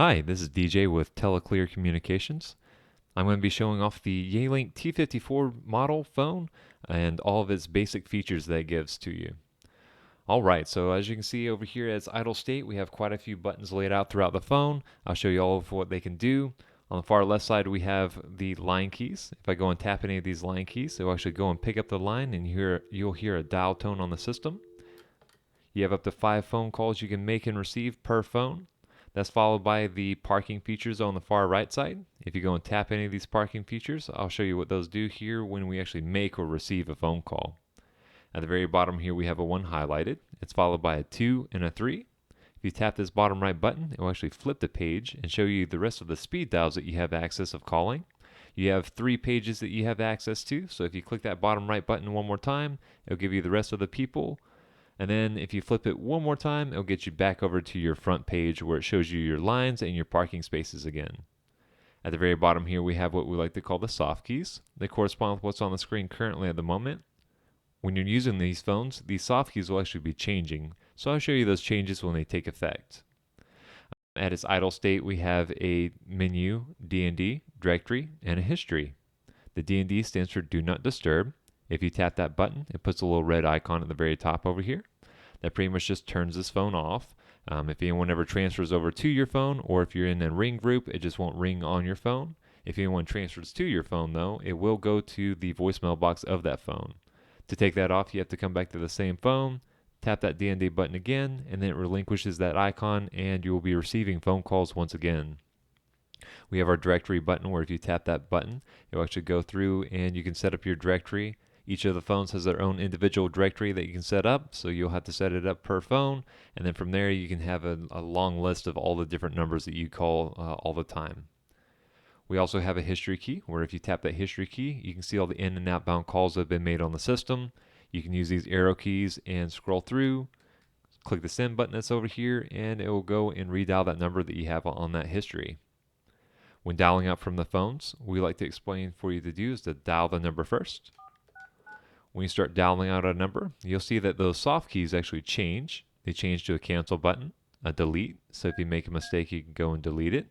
Hi, this is DJ with TeleClear Communications. I'm going to be showing off the Yealink T54 model phone and all of its basic features that it gives to you. Alright, so as you can see over here as idle state, we have quite a few buttons laid out throughout the phone. I'll show you all of what they can do. On the far left side we have the line keys. If I go and tap any of these line keys, it will actually go and pick up the line and you'll hear a dial tone on the system. You have up to 5 phone calls you can make and receive per phone. That's followed by the parking features on the far right side. If you go and tap any of these parking features, I'll show you what those do here when we actually make or receive a phone call. At the very bottom here we have a 1 highlighted. It's followed by a 2 and a 3. If you tap this bottom right button, it will actually flip the page and show you the rest of the speed dials that you have access of calling. You have 3 pages that you have access to, so if you click that bottom right button one more time, it'll give you the rest of the people. And then if you flip it one more time, it'll get you back over to your front page where it shows you your lines and your parking spaces again. At the very bottom here, we have what we like to call the soft keys. They correspond with what's on the screen currently at the moment. When you're using these phones, these soft keys will actually be changing. So I'll show you those changes when they take effect. At its idle state, we have a menu, D&D, directory, and a history. The D&D stands for Do Not Disturb. If you tap that button, it puts a little red icon at the very top over here. That pretty much just turns this phone off. If anyone ever transfers over to your phone, or if you're in a ring group, it just won't ring on your phone. If anyone transfers to your phone, though, it will go to the voicemail box of that phone. To take that off, you have to come back to the same phone, tap that D&D button again, and then it relinquishes that icon, and you will be receiving phone calls once again. We have our directory button, where if you tap that button, it will actually go through and you can set up your directory. Each of the phones has their own individual directory that you can set up, so you'll have to set it up per phone, and then from there you can have a long list of all the different numbers that you call all the time. We also have a history key, where if you tap that history key, you can see all the in and outbound calls that have been made on the system. You can use these arrow keys and scroll through, click the send button that's over here, and it will go and redial that number that you have on that history. When dialing out from the phones, we like to explain for you to do is to dial the number first. When you start dialing out a number, you'll see that those soft keys actually change. They change to a cancel button, a delete, so if you make a mistake you can go and delete it.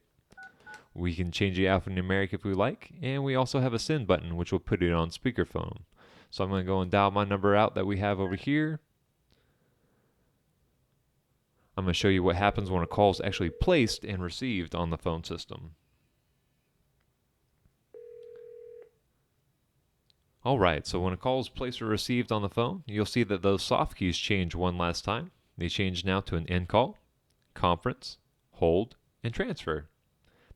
We can change it alphanumeric if we like, and we also have a send button which will put it on speakerphone. So I'm going to go and dial my number out that we have over here. I'm going to show you what happens when a call is actually placed and received on the phone system. Alright, so when a call is placed or received on the phone, you'll see that those soft keys change one last time. They change now to an end call, conference, hold, and transfer.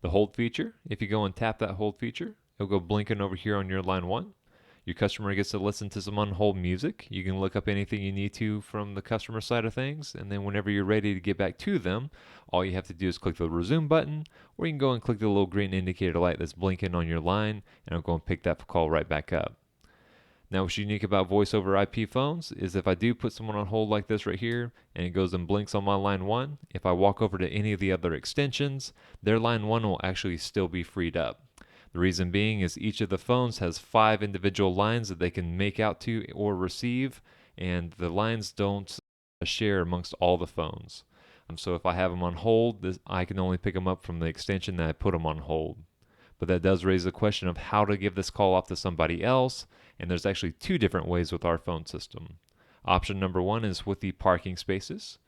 The hold feature, if you go and tap that hold feature, it'll go blinking over here on your line 1. Your customer gets to listen to some on-hold music. You can look up anything you need to from the customer side of things, and then whenever you're ready to get back to them, all you have to do is click the resume button, or you can go and click the little green indicator light that's blinking on your line, and it'll go and pick that call right back up. Now what's unique about voice over IP phones is if I do put someone on hold like this right here and it goes and blinks on my line 1, if I walk over to any of the other extensions, their line 1 will actually still be freed up. The reason being is each of the phones has 5 individual lines that they can make out to or receive, and the lines don't share amongst all the phones. So if I have them on hold, I can only pick them up from the extension that I put them on hold. But that does raise the question of how to give this call off to somebody else, and there's actually 2 different ways with our phone system. Option number 1 is with the parking spaces.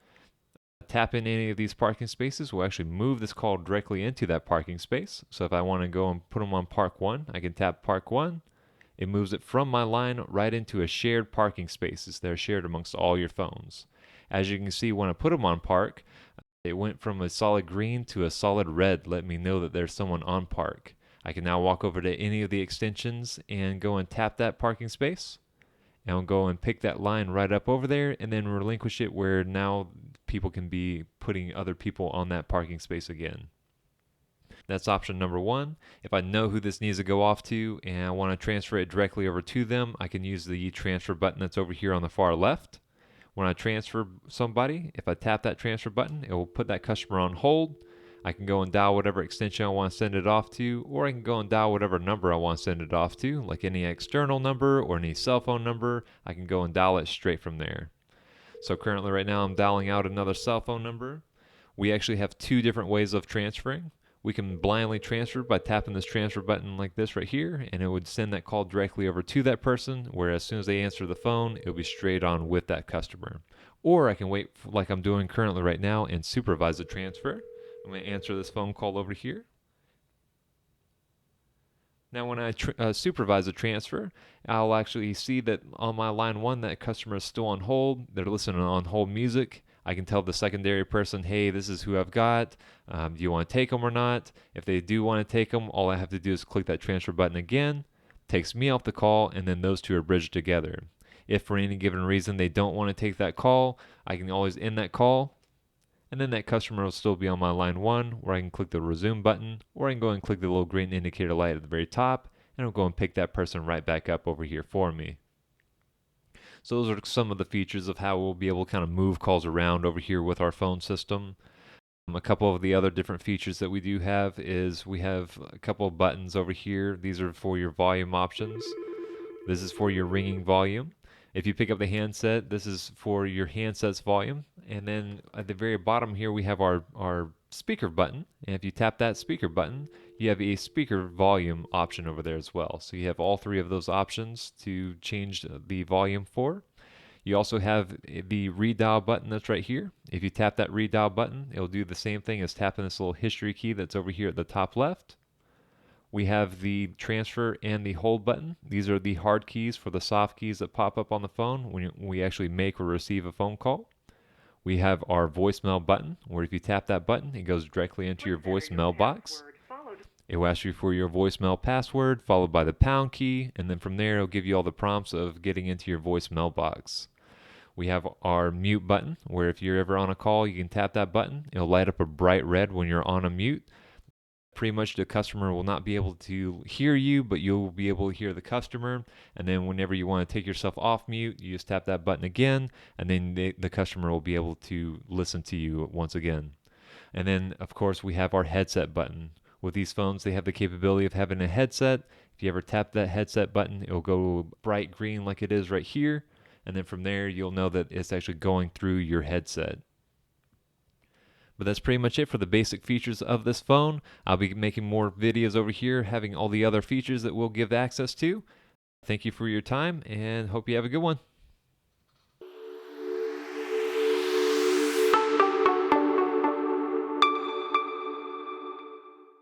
Tap in any of these parking spaces will actually move this call directly into that parking space. So if I want to go and put them on park 1, I can tap park 1. It moves it from my line right into a shared parking spaces that are shared amongst all your phones. As you can see, when I put them on park, it went from a solid green to a solid red, letting me know that there's someone on park. I can now walk over to any of the extensions and go and tap that parking space, and I'll go and pick that line right up over there and then relinquish it where now people can be putting other people on that parking space again. That's option number 1. If I know who this needs to go off to and I want to transfer it directly over to them, I can use the transfer button that's over here on the far left. When I transfer somebody, if I tap that transfer button, it will put that customer on hold. I can go and dial whatever extension I want to send it off to, or I can go and dial whatever number I want to send it off to, like any external number or any cell phone number. I can go and dial it straight from there. So currently right now I'm dialing out another cell phone number. We actually have two different ways of transferring. We can blindly transfer by tapping this transfer button like this right here, and it would send that call directly over to that person, where as soon as they answer the phone, it'll be straight on with that customer. Or I can wait like I'm doing currently right now and supervise the transfer. I'm going to answer this phone call over here. Now when I supervise a transfer, I'll actually see that on my line 1 that customer is still on hold. They're listening on hold music. I can tell the secondary person, hey, this is who I've got. Do you want to take them or not? If they do want to take them, all I have to do is click that transfer button again. Takes me off the call, and then those two are bridged together. If for any given reason they don't want to take that call, I can always end that call, and then that customer will still be on my line 1, where I can click the resume button, or I can go and click the little green indicator light at the very top, and it'll go and pick that person right back up over here for me. So those are some of the features of how we'll be able to kind of move calls around over here with our phone system. A couple of the other different features that we do have is we have a couple of buttons over here. These are for your volume options. This is for your ringing volume. If you pick up the handset, this is for your handset's volume. And then at the very bottom here, we have our speaker button. And if you tap that speaker button, you have a speaker volume option over there as well. So you have all three of those options to change the volume for. You also have the redial button that's right here. If you tap that redial button, it'll do the same thing as tapping this little history key that's over here at the top left. We have the transfer and the hold button. These are the hard keys for the soft keys that pop up on the phone when we actually make or receive a phone call. We have our voicemail button, where if you tap that button, it goes directly into your voicemail box. It will ask you for your voicemail password, followed by the pound key, and then from there it'll give you all the prompts of getting into your voicemail box. We have our mute button, where if you're ever on a call, you can tap that button. It'll light up a bright red when you're on a mute. Pretty much the customer will not be able to hear you, but you'll be able to hear the customer. And then whenever you want to take yourself off mute, you just tap that button again, and then the customer will be able to listen to you once again. And then, of course, we have our headset button. With these phones, they have the capability of having a headset. If you ever tap that headset button, it'll go bright green like it is right here. And then from there, you'll know that it's actually going through your headset. But that's pretty much it for the basic features of this phone. I'll be making more videos over here, having all the other features that we'll give access to. Thank you for your time, and hope you have a good one.